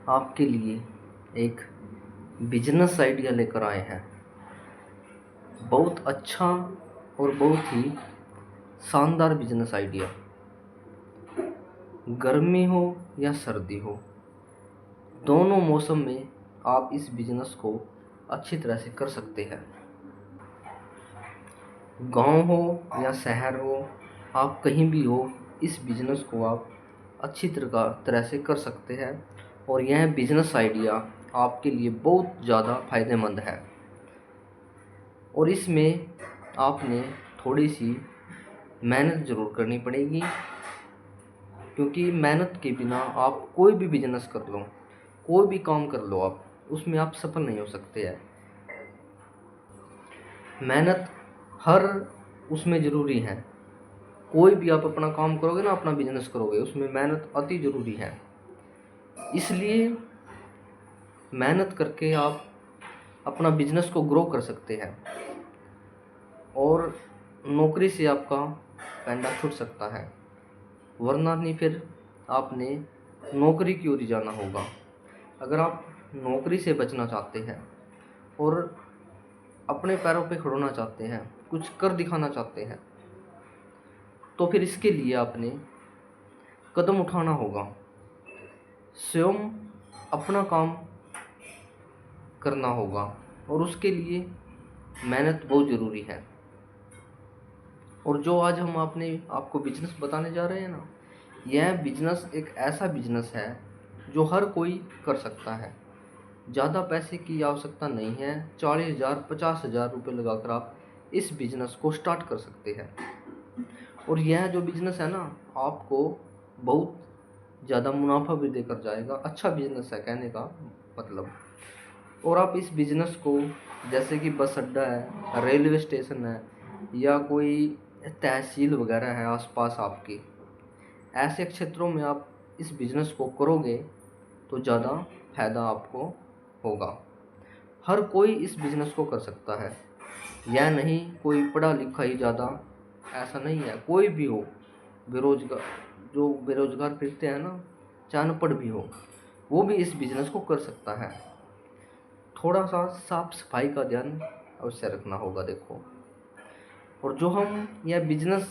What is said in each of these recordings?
आपके लिए एक बिजनेस आइडिया लेकर आए हैं। बहुत अच्छा और बहुत ही शानदार बिजनेस आइडिया। गर्मी हो या सर्दी हो, दोनों मौसम में आप इस बिजनेस को अच्छी तरह से कर सकते हैं। गांव हो या शहर हो, आप कहीं भी हो, इस बिजनेस को आप अच्छी तरह से कर सकते हैं। और यह बिजनेस आइडिया आपके लिए बहुत ज़्यादा फायदेमंद है। और इसमें आपने थोड़ी सी मेहनत ज़रूर करनी पड़ेगी, क्योंकि मेहनत के बिना आप कोई भी बिजनेस कर लो, कोई भी काम कर लो, आप उसमें आप सफल नहीं हो सकते हैं। मेहनत हर उसमें ज़रूरी है। कोई भी आप अपना काम करोगे ना, अपना बिजनेस करोगे, उसमें मेहनत अति ज़रूरी है। इसलिए मेहनत करके आप अपना बिजनेस को ग्रो कर सकते हैं और नौकरी से आपका पैंडा छूट सकता है, वरना नहीं फिर आपने नौकरी की ओर जाना होगा। अगर आप नौकरी से बचना चाहते हैं और अपने पैरों पे खड़ोना चाहते हैं, कुछ कर दिखाना चाहते हैं, तो फिर इसके लिए आपने कदम उठाना होगा। स्वयं अपना काम करना होगा और उसके लिए मेहनत बहुत ज़रूरी है। और जो आज हम आपको बिजनेस बताने जा रहे हैं ना, यह बिजनेस एक ऐसा बिजनेस है जो हर कोई कर सकता है। ज़्यादा पैसे की आवश्यकता नहीं है। 40,000 50,000 रुपये लगाकर आप इस बिजनेस को स्टार्ट कर सकते हैं। और यह जो बिजनेस है ना, आपको बहुत ज़्यादा मुनाफा भी देकर जाएगा। अच्छा बिजनेस है कहने का मतलब। और आप इस बिजनेस को, जैसे कि बस अड्डा है, रेलवे स्टेशन है, या कोई तहसील वगैरह है आसपास आपकी, ऐसे क्षेत्रों में आप इस बिजनेस को करोगे तो ज़्यादा फायदा आपको होगा। हर कोई इस बिजनेस को कर सकता है। यह नहीं कोई पढ़ा लिखा ही ज़्यादा, ऐसा नहीं है। कोई भी हो, बेरोजगार, जो बेरोजगार फिरते हैं ना, चाहे अनपढ़ भी हो, वो भी इस बिजनेस को कर सकता है। थोड़ा सा साफ सफाई का ध्यान अवश्य रखना होगा। देखो, और जो हम यह बिजनेस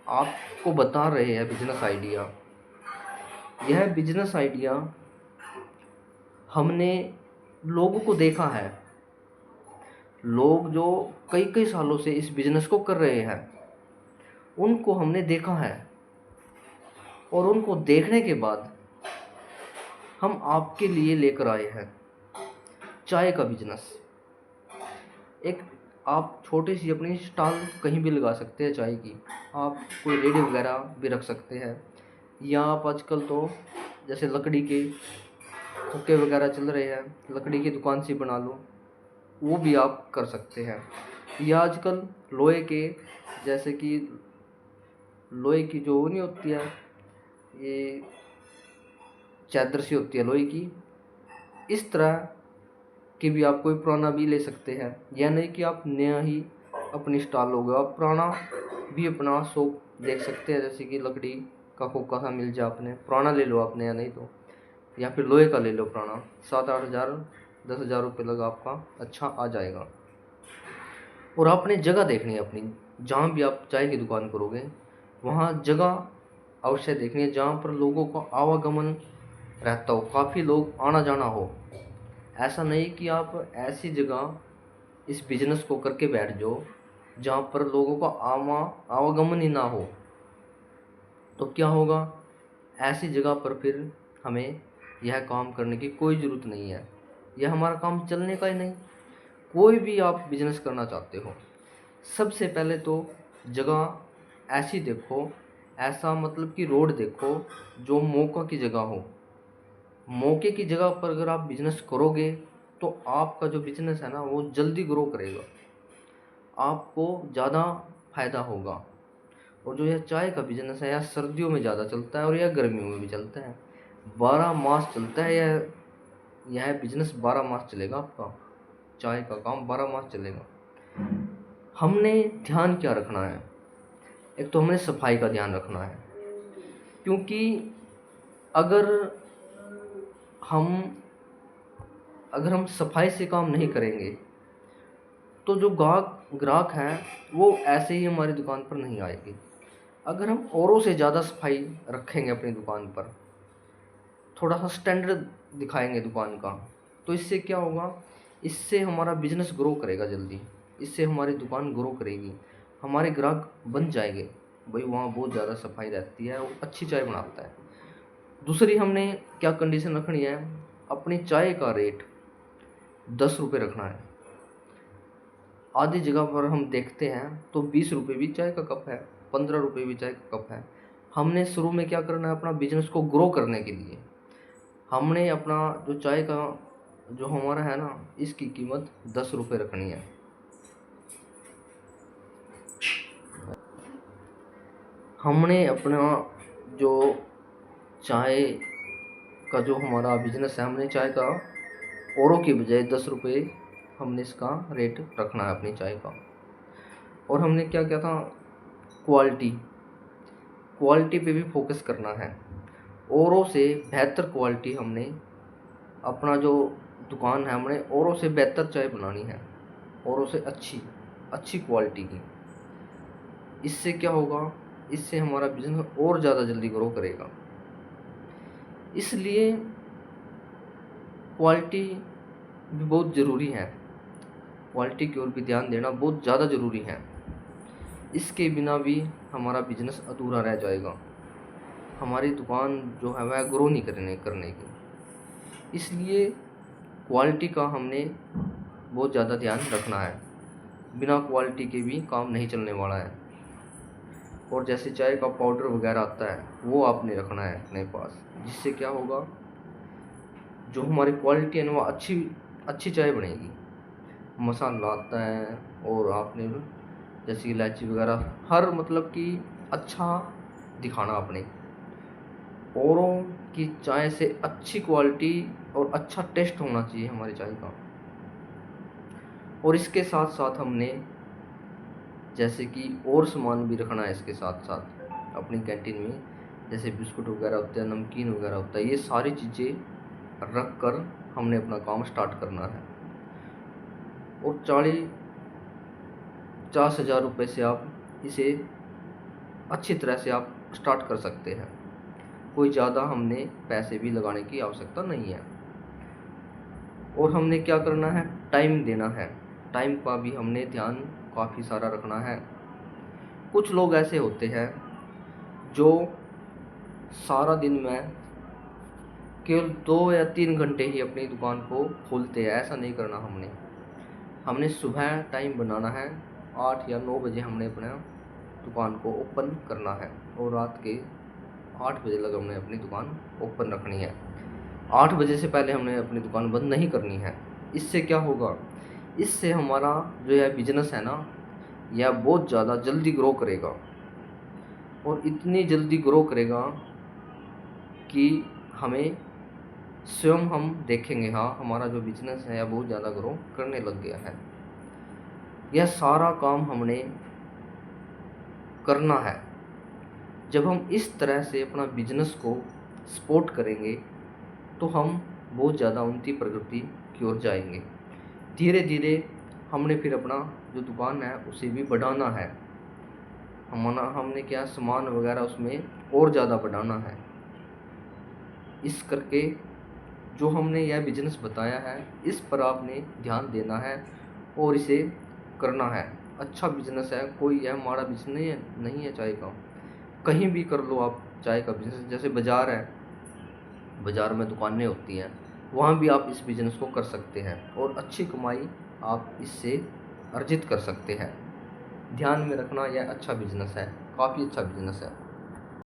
आपको बता रहे हैं, बिजनेस आइडिया, यह बिजनेस आइडिया हमने लोगों को देखा है। लोग जो कई कई सालों से इस बिजनेस को कर रहे हैं, उनको हमने देखा है। और उनको देखने के बाद हम आपके लिए लेकर आए हैं चाय का बिजनेस। एक आप छोटी सी अपनी स्टॉल कहीं भी लगा सकते हैं चाय की। आप कोई रेडी वगैरह भी रख सकते हैं, या आप आजकल तो जैसे लकड़ी के हुक्के वगैरह चल रहे हैं, लकड़ी की दुकान सी बना लो, वो भी आप कर सकते हैं। या आजकल लोहे के, जैसे कि लोहे की जो नहीं होती है, ये चादर सी होती है लोहे की, इस तरह की भी आप कोई पुराना भी ले सकते हैं। यह नहीं कि आप नया ही अपनी स्टॉल लोगे, आप पुराना भी अपना शॉप देख सकते हैं। जैसे कि लकड़ी का खोखा सा मिल जाए, आपने पुराना ले लो आप, नया नहीं तो, या फिर लोहे का ले लो पुराना। 7-8 हज़ार 10,000 रुपये लगा आपका अच्छा आ जाएगा। और आपने जगह देखनी है अपनी, जहाँ भी आप चाय की दुकान करोगे वहाँ जगह अवश्य देखनी है जहाँ पर लोगों का आवागमन रहता हो, काफ़ी लोग आना जाना हो। ऐसा नहीं कि आप ऐसी जगह इस बिजनेस को करके बैठ जाओ जहाँ पर लोगों का आवागमन ही ना हो। तो क्या होगा, ऐसी जगह पर फिर हमें यह काम करने की कोई ज़रूरत नहीं है, यह हमारा काम चलने का ही नहीं। कोई भी आप बिजनेस करना चाहते हो, सबसे पहले तो जगह ऐसी देखो, ऐसा मतलब कि रोड देखो जो मौका की जगह हो। मौके की जगह पर अगर आप बिजनेस करोगे तो आपका जो बिजनेस है ना, वो जल्दी ग्रो करेगा, आपको ज़्यादा फायदा होगा। और जो यह चाय का बिजनेस है, यह सर्दियों में ज़्यादा चलता है और यह गर्मियों में भी चलता है। 12 मास चलता है यह बिजनेस, 12 मास चलेगा आपका। चाय का काम 12 मास चलेगा। हमने ध्यान क्या रखना है, एक तो हमें सफाई का ध्यान रखना है, क्योंकि अगर हम अगर हम सफाई से काम नहीं करेंगे तो जो ग्राहक हैं वो ऐसे ही हमारी दुकान पर नहीं आएंगे। अगर हम औरों से ज़्यादा सफाई रखेंगे अपनी दुकान पर, थोड़ा सा स्टैंडर्ड दिखाएंगे दुकान का, तो इससे क्या होगा, इससे हमारा बिजनेस ग्रो करेगा जल्दी, इससे हमारी दुकान ग्रो करेगी, हमारे ग्राहक बन जाएंगे। भाई वहाँ बहुत ज़्यादा सफाई रहती है और अच्छी चाय बनाता है। दूसरी हमने क्या कंडीशन रखनी है, अपनी चाय का रेट 10 रुपये रखना है। आधी जगह पर हम देखते हैं तो 20 रुपये भी चाय का कप है, 15 रुपये भी चाय का कप है। हमने शुरू में क्या करना है, अपना बिजनेस को ग्रो करने के लिए हमने अपना जो चाय का जो हमारा है ना, इसकी कीमत 10 रुपये रखनी है। हमने अपना जो चाय का जो हमारा बिजनेस है, हमने चाय का औरों की बजाय 10 रुपये हमने इसका रेट रखना है अपनी चाय का। और हमने क्या क्या था, क्वालिटी पे भी फोकस करना है। औरों से बेहतर क्वालिटी हमने अपना जो दुकान है, हमने औरों से बेहतर चाय बनानी है, औरों से अच्छी क्वालिटी की। इससे क्या होगा, इससे हमारा बिजनेस और ज़्यादा जल्दी ग्रो करेगा। इसलिए क्वालिटी भी बहुत ज़रूरी है, क्वालिटी की ओर भी ध्यान देना बहुत ज़्यादा ज़रूरी है। इसके बिना भी हमारा बिजनेस अधूरा रह जाएगा, हमारी दुकान जो है वह ग्रो नहीं करने की। इसलिए क्वालिटी का हमने बहुत ज़्यादा ध्यान रखना है, बिना क्वालिटी के भी काम नहीं चलने वाला है। और जैसे चाय का पाउडर वगैरह आता है वो आपने रखना है अपने पास, जिससे क्या होगा, जो हमारी क्वालिटी है ना वो अच्छी चाय बनेगी। मसाला आता है और आपने जैसे इलायची वगैरह हर मतलब कि अच्छा दिखाना अपने, औरों की चाय से अच्छी क्वालिटी और अच्छा टेस्ट होना चाहिए हमारी चाय का। और इसके साथ साथ हमने जैसे कि और सामान भी रखना है इसके साथ साथ अपनी कैंटीन में, जैसे बिस्कुट वगैरह होते हैं, नमकीन वगैरह होता है, ये सारी चीज़ें रख कर हमने अपना काम स्टार्ट करना है। और 40-50 हज़ार रुपये से आप इसे अच्छी तरह से आप स्टार्ट कर सकते हैं। कोई ज़्यादा हमने पैसे भी लगाने की आवश्यकता नहीं है। और हमने क्या करना है, टाइम देना है, टाइम का भी हमने ध्यान काफ़ी सारा रखना है। कुछ लोग ऐसे होते हैं जो सारा दिन में केवल 2 या 3 घंटे ही अपनी दुकान को खोलते हैं। ऐसा नहीं करना हमने सुबह टाइम बनाना है, 8 या 9 बजे हमने अपना दुकान को ओपन करना है और रात के 8 बजे तक हमने अपनी दुकान ओपन रखनी है। 8 बजे से पहले हमने अपनी दुकान बंद नहीं करनी है। इससे क्या होगा, इससे हमारा जो यह बिजनेस है ना, यह बहुत ज़्यादा जल्दी ग्रो करेगा। और इतनी जल्दी ग्रो करेगा कि हमें स्वयं हम देखेंगे, हाँ हमारा जो बिजनेस है यह बहुत ज़्यादा ग्रो करने लग गया है। यह सारा काम हमने करना है। जब हम इस तरह से अपना बिजनेस को सपोर्ट करेंगे तो हम बहुत ज़्यादा उन्नति प्रगति की ओर जाएंगे। धीरे धीरे हमने फिर अपना जो दुकान है उसे भी बढ़ाना है। हमने क्या सामान वगैरह उसमें और ज़्यादा बढ़ाना है। इस करके जो हमने यह बिजनेस बताया है इस पर आपने ध्यान देना है और इसे करना है। अच्छा बिजनेस है, कोई यह माड़ा बिजनेस नहीं है चाय का। कहीं भी कर लो आप चाय का बिजनेस, जैसे बाज़ार है, बाज़ार में दुकानें होती हैं, वहाँ भी आप इस बिज़नेस को कर सकते हैं और अच्छी कमाई आप इससे अर्जित कर सकते हैं। ध्यान में रखना, यह अच्छा बिजनेस है, काफ़ी अच्छा बिजनेस है।